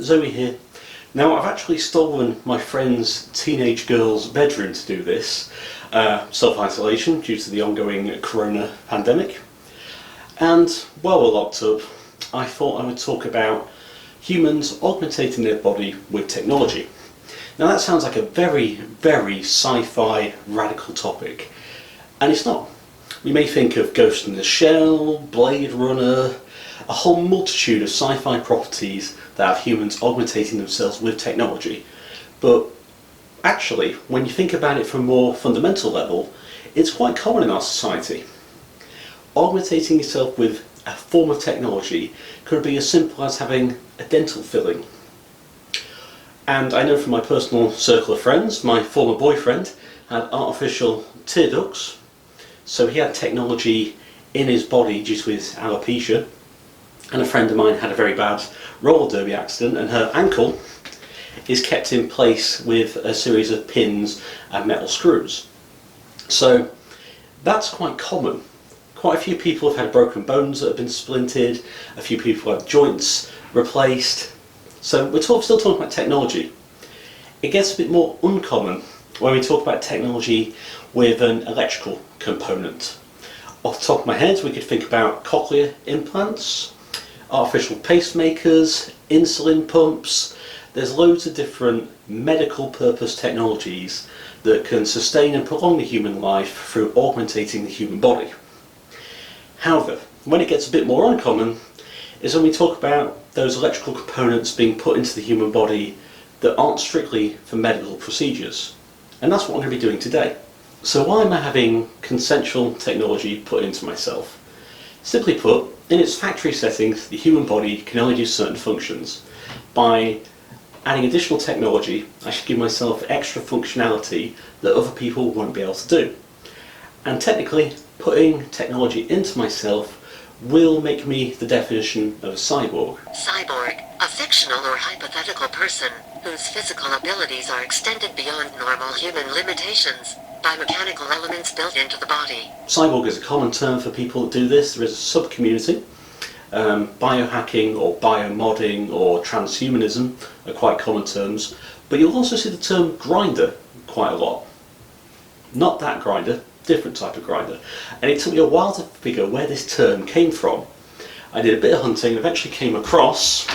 Zoe here. Now, I've actually stolen my friend's teenage girl's bedroom to do this, self-isolation due to the ongoing corona pandemic. And while we're locked up, I thought I would talk about humans augmentating their body with technology. Now that sounds like a very, very sci-fi radical topic, and it's not. We may think of Ghost in the Shell, Blade Runner, a whole multitude of sci-fi properties that have humans augmentating themselves with technology. But actually, when you think about it from a more fundamental level, it's quite common in our society. Augmentating yourself with a form of technology could be as simple as having a dental filling. And I know from my personal circle of friends, my former boyfriend had artificial tear ducts, so he had technology in his body due to his alopecia. And a friend of mine had a very bad roller derby accident, and her ankle is kept in place with a series of pins and metal screws. So that's quite common. Quite a few people have had broken bones that have been splintered, a few people have joints replaced. So we're still talking about technology. It gets a bit more uncommon when we talk about technology with an electrical component. Off the top of my head, we could think about cochlear implants, artificial pacemakers, insulin pumps. There's loads of different medical purpose technologies that can sustain and prolong the human life through augmentating the human body. However, when it gets a bit more uncommon is when we talk about those electrical components being put into the human body that aren't strictly for medical procedures. And that's what I'm going to be doing today. So why am I having consensual technology put into myself? Simply put, in its factory settings, the human body can only do certain functions. By adding additional technology, I should give myself extra functionality that other people won't be able to do. And technically, putting technology into myself will make me the definition of a cyborg. Cyborg, a fictional or hypothetical person whose physical abilities are extended beyond normal human limitations by mechanical elements built into the body. Cyborg is a common term for people that do this. There is a sub-community. Biohacking or biomodding or transhumanism are quite common terms, but you'll also see the term grinder quite a lot. Not that grinder, different type of grinder. And it took me a while to figure where this term came from. I did a bit of hunting and eventually came across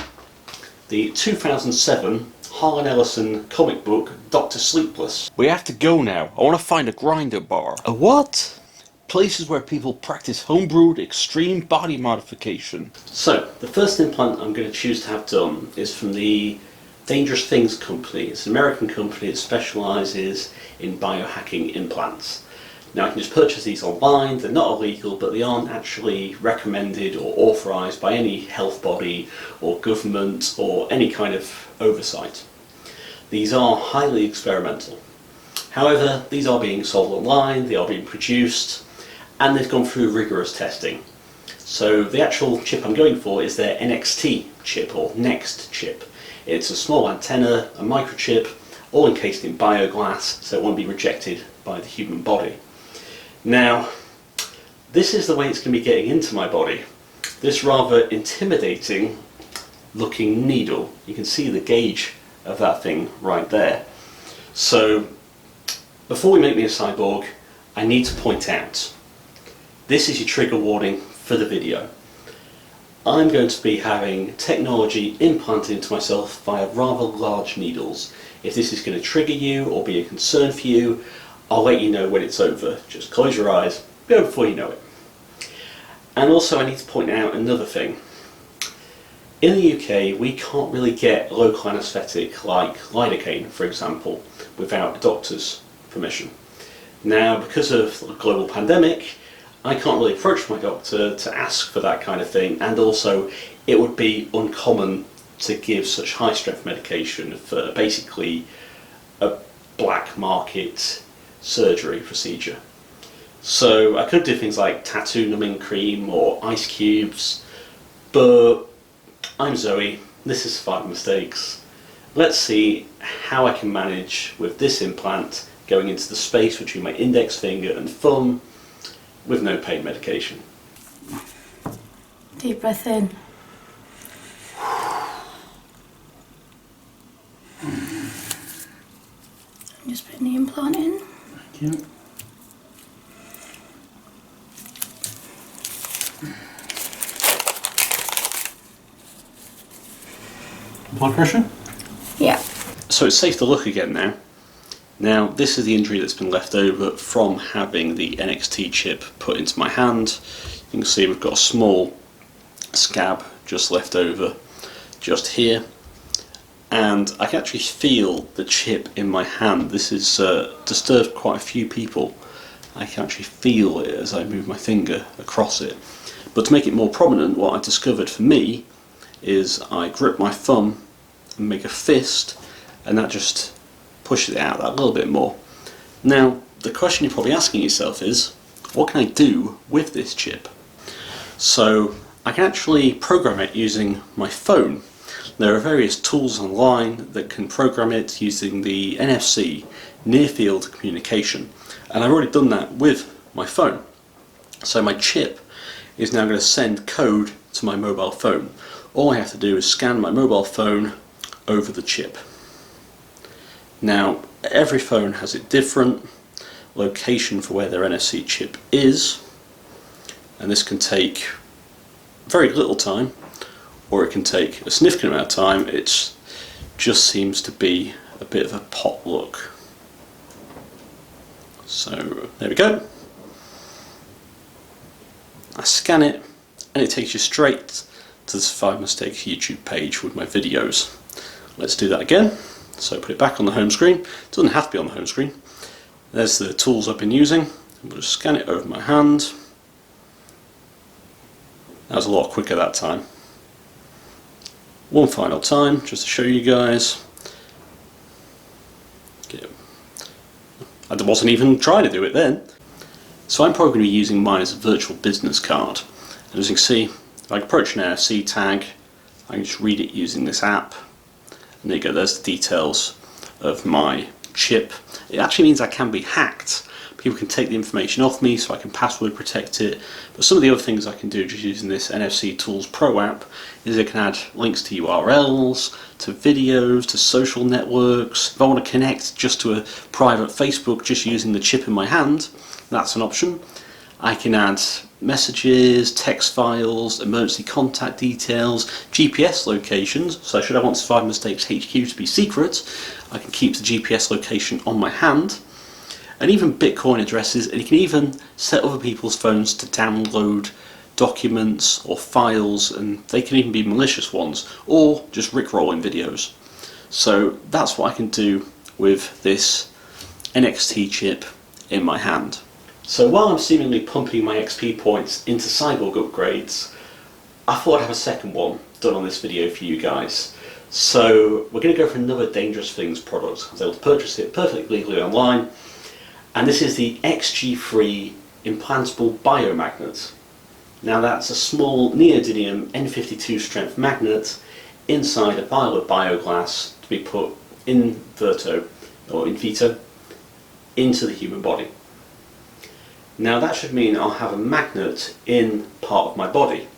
the 2007 Harlan Ellison comic book, Dr. Sleepless. We have to go now. I want to find a grinder bar. A what? Places where people practice homebrewed extreme body modification. So, the first implant I'm going to choose to have done is from the Dangerous Things company. It's an American company that specialises in biohacking implants. Now, I can just purchase these online. They're not illegal, but they aren't actually recommended or authorised by any health body or government or any kind of oversight. These are highly experimental. However, these are being sold online, they are being produced, and they've gone through rigorous testing. So the actual chip I'm going for is their NXT chip, or Next chip. It's a small antenna, a microchip, all encased in bioglass, so it won't be rejected by the human body. Now, this is the way it's going to be getting into my body. This rather intimidating looking needle. You can see the gauge of that thing right there. So, before we make me a cyborg, I need to point out, this is your trigger warning for the video. I'm going to be having technology implanted into myself via rather large needles. If this is going to trigger you or be a concern for you, I'll let you know when it's over. Just close your eyes, go before you know it. And also I need to point out another thing. In the UK, we can't really get local anaesthetic like lidocaine, for example, without a doctor's permission. Now, because of the global pandemic, I can't really approach my doctor to ask for that kind of thing, and also it would be uncommon to give such high strength medication for basically a black market surgery procedure. So I could do things like tattoo numbing cream or ice cubes, but I'm Zoe, this is 5 mistakes. Let's see how I can manage with this implant going into the space between my index finger and thumb with no pain medication. Deep breath in. implant in. Thank you. Blood pressure? Yeah. So it's safe to look again now. Now, this is the injury that's been left over from having the NXT chip put into my hand. You can see we've got a small scab just left over just here. And I can actually feel the chip in my hand. This has disturbed quite a few people. I can actually feel it as I move my finger across it. But to make it more prominent, what I discovered for me is I grip my thumb and make a fist, and that just pushes it out that little bit more. Now, the question you're probably asking yourself is, what can I do with this chip? So I can actually program it using my phone. There are various tools online that can program it using the NFC, near field communication, and I've already done that with my phone. So my chip is now going to send code to my mobile phone. All I have to do is scan my mobile phone over the chip. Now, every phone has a different location for where their NFC chip is, and this can take very little time, or it can take a significant amount of time. It just seems to be a bit of a potluck. So there we go. I scan it, and it takes you straight to the 5 Mistakes YouTube page with my videos. Let's do that again. So put it back on the home screen. It doesn't have to be on the home screen. There's the tools I've been using. We'll just scan it over my hand. That was a lot quicker that time. One final time, just to show you guys. I wasn't even trying to do it then. So I'm probably going to be using mine as a virtual business card. And as you can see, if I approach an NFC tag, I can just read it using this app. And there you go, there's the details of my chip. It actually means I can be hacked. People can take the information off me so I can password protect it. But some of the other things I can do just using this NFC Tools PRO app is I can add links to URLs, to videos, to social networks. If I want to connect just to a private Facebook just using the chip in my hand, that's an option. I can add messages, text files, emergency contact details, GPS locations. So should I want 5 Mistakes HQ to be secret, I can keep the GPS location on my hand. And even Bitcoin addresses, and you can even set other people's phones to download documents or files, and they can even be malicious ones, or just rickrolling videos. So that's what I can do with this NXT chip in my hand. So while I'm seemingly pumping my XP points into Cyborg upgrades, I thought I'd have a second one done on this video for you guys. So we're going to go for another Dangerous Things product. I was able to purchase it perfectly legally online, and this is the XG3 implantable biomagnet. Now that's a small neodymium N52 strength magnet inside a vial of bioglass to be put in vitro into the human body. Now that should mean I'll have a magnet in part of my body,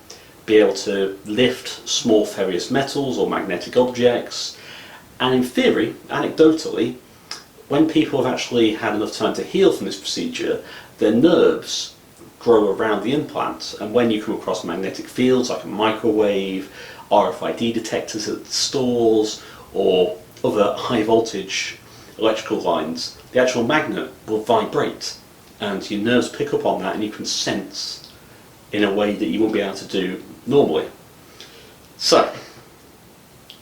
be able to lift small ferrous metals or magnetic objects, and in theory, anecdotally, when people have actually had enough time to heal from this procedure, their nerves grow around the implant, and when you come across magnetic fields like a microwave, RFID detectors at stores, or other high voltage electrical lines, the actual magnet will vibrate, and your nerves pick up on that, and you can sense in a way that you won't be able to do normally. So,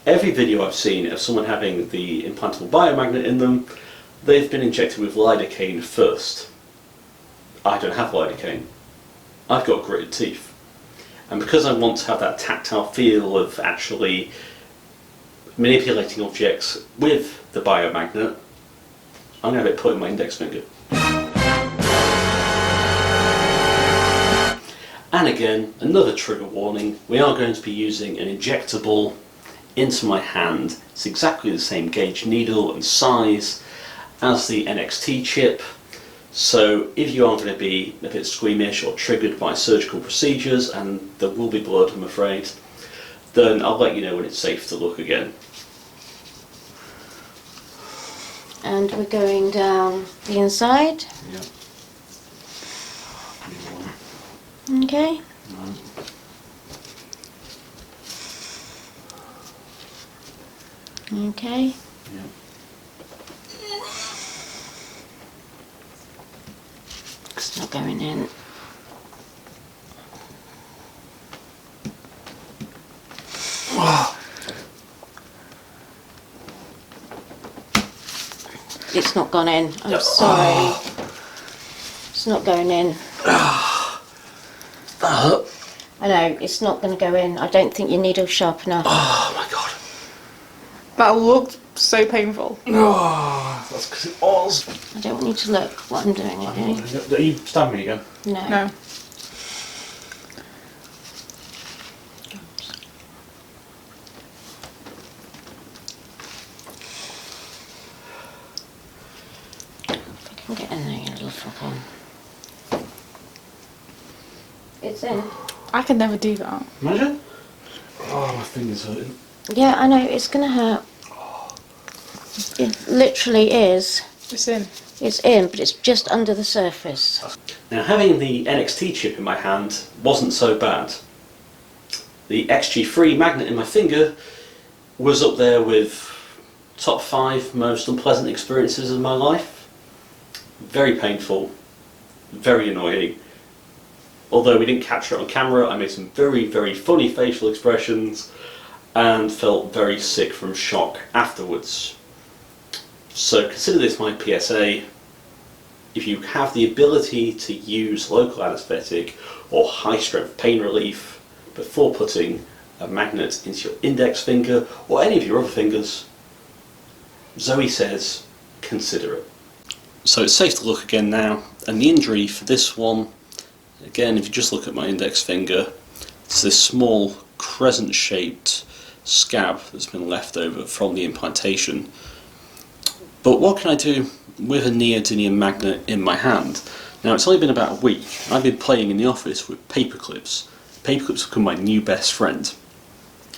every video I've seen of someone having the implantable biomagnet in them, they've been injected with lidocaine first. I don't have lidocaine. I've got gritted teeth. And because I want to have that tactile feel of actually manipulating objects with the biomagnet, I'm going to have it put in my index finger. And again, another trigger warning, we are going to be using an injectable into my hand. It's exactly the same gauge needle and size as the NXT chip. So if you are going to be a bit squeamish or triggered by surgical procedures, and there will be blood, I'm afraid, then I'll let you know when it's safe to look again. And we're going down the inside. Yep. Okay. Okay. Yep. It's not going in. It's not gone in. I'm sorry. It's not going in. I know, it's not going to go in. I don't think your needle's sharp enough. Oh my god. That looked so painful. Oh, that's because it was. I don't want you to look what I'm doing, okay? Are you stabbing me again? No. No. If I can get in there, you little fucker. It's in. I could never do that. Imagine. Oh, my finger's hurting. Yeah, I know, it's going to hurt. It literally is. It's in. It's in, but it's just under the surface. Now, having the NXT chip in my hand wasn't so bad. The XG3 magnet in my finger was up there with top 5 most unpleasant experiences of my life. Very painful, very annoying. Although we didn't capture it on camera, I made some very, very funny facial expressions and felt very sick from shock afterwards. So consider this my PSA. If you have the ability to use local anaesthetic or high strength pain relief before putting a magnet into your index finger or any of your other fingers, Zoe says consider it. So it's safe to look again now, and the injury for this one, again, if you just look at my index finger, it's this small crescent shaped scab that's been left over from the implantation. But what can I do with a neodymium magnet in my hand? Now, it's only been about a week. I've been playing in the office with paper clips. Paper clips have become my new best friend.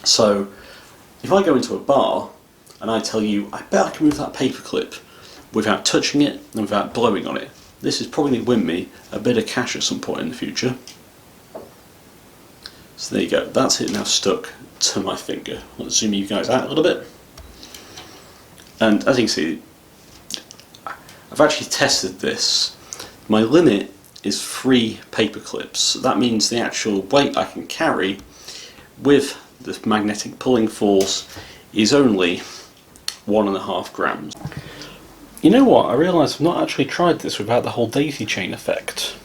So if I go into a bar and I tell you, I bet I can move that paper clip without touching it and without blowing on it, this is probably going to win me a bit of cash at some point in the future. So there you go, that's it now stuck to my finger. Let's zoom you guys out a little bit. And as you can see, I've actually tested this. My limit is 3 paper clips. That means the actual weight I can carry with the magnetic pulling force is only 1.5 grams. You know what, I realise I've not actually tried this without the whole daisy chain effect.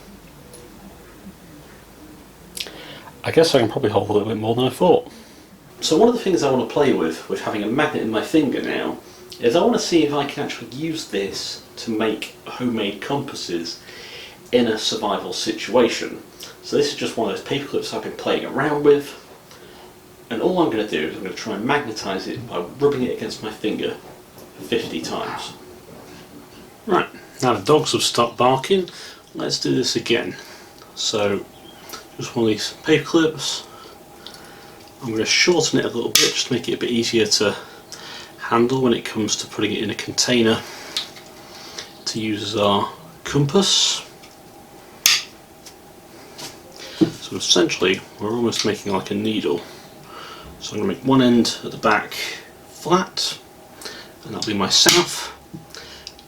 I guess I can probably hold a little bit more than I thought. So one of the things I want to play with having a magnet in my finger now, is I want to see if I can actually use this to make homemade compasses in a survival situation. So this is just one of those paper clips I've been playing around with, and all I'm going to do is I'm going to try and magnetise it by rubbing it against my finger 50 times. Right, now the dogs have stopped barking, let's do this again. So, just one of these paper clips, I'm going to shorten it a little bit just to make it a bit easier to handle when it comes to putting it in a container to use as our compass. So essentially we're almost making like a needle. So I'm going to make one end at the back flat, and that'll be my south,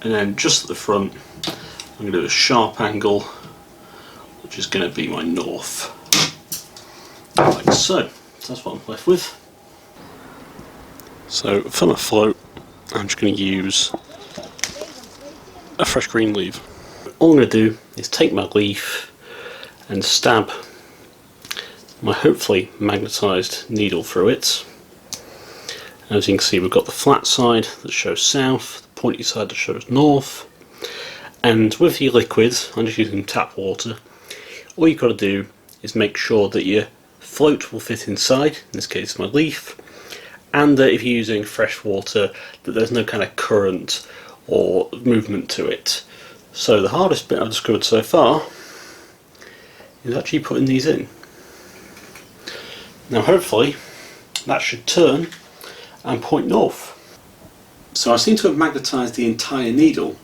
and then just at the front I'm going to do a sharp angle which is going to be my north, like so. So that's what I'm left with. So for my float, I'm just going to use a fresh green leaf. All I'm going to do is take my leaf and stab my hopefully magnetised needle through it. And as you can see, we've got the flat side that shows south, the pointy side that shows north, and with the liquid, I'm just using tap water, all you've got to do is make sure that your float will fit inside, in this case my leaf, and that if you're using fresh water, that there's no kind of current or movement to it. So the hardest bit I've discovered so far is actually putting these in. Now hopefully that should turn and point north. So I seem to have magnetised the entire needle,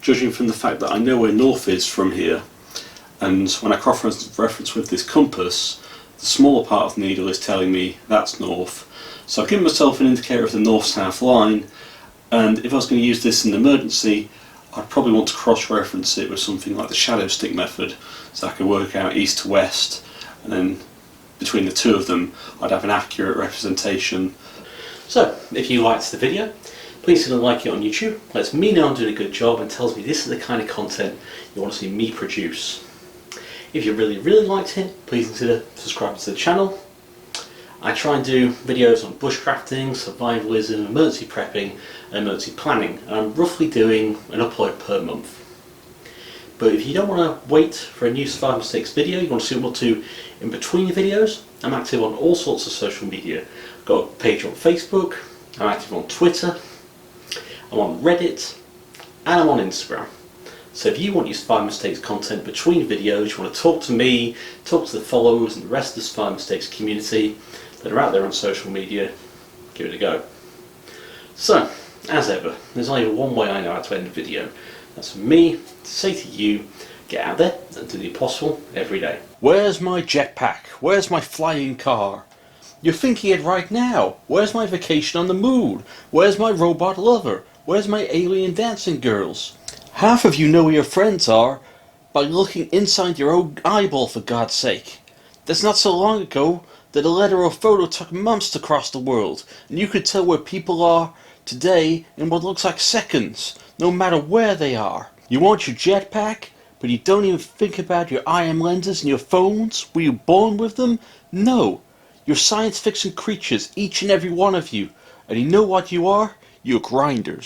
judging from the fact that I know where north is from here, and when I cross-reference with this compass, the smaller part of the needle is telling me that's north. So I've given myself an indicator of the north-south line, and if I was going to use this in an emergency, I'd probably want to cross-reference it with something like the shadow stick method, so I could work out east to west, and then between the two of them I'd have an accurate representation. So if you liked the video, please hit a like it on YouTube, lets me know I'm doing a good job and tells me this is the kind of content you want to see me produce. If you really liked it, please consider subscribing to the channel. I try and do videos on bushcrafting, survivalism, emergency prepping and emergency planning, and I'm roughly doing an upload per month. But if you don't want to wait for a new Survival Mistakes video, you want to see what to do in between your videos, I'm active on all sorts of social media. I've got a page on Facebook, I'm active on Twitter, I'm on Reddit, and I'm on Instagram. So if you want your Survival Mistakes content between videos, you want to talk to me, talk to the followers and the rest of the Survival Mistakes community that are out there on social media, give it a go. So, as ever, there's only one way I know how to end a video. That's for me to say to you, get out there and do the impossible every day. Where's my jetpack? Where's my flying car? You're thinking it right now. Where's my vacation on the moon? Where's my robot lover? Where's my alien dancing girls? Half of you know where your friends are by looking inside your own eyeball, for God's sake. That's not so long ago that a letter or photo took months to cross the world, and you could tell where people are today in what looks like seconds, no matter where they are. You want your jetpack, but you don't even think about your IM lenses and your phones? Were you born with them? No. You're science fiction creatures, each and every one of you. And you know what you are? You're grinders.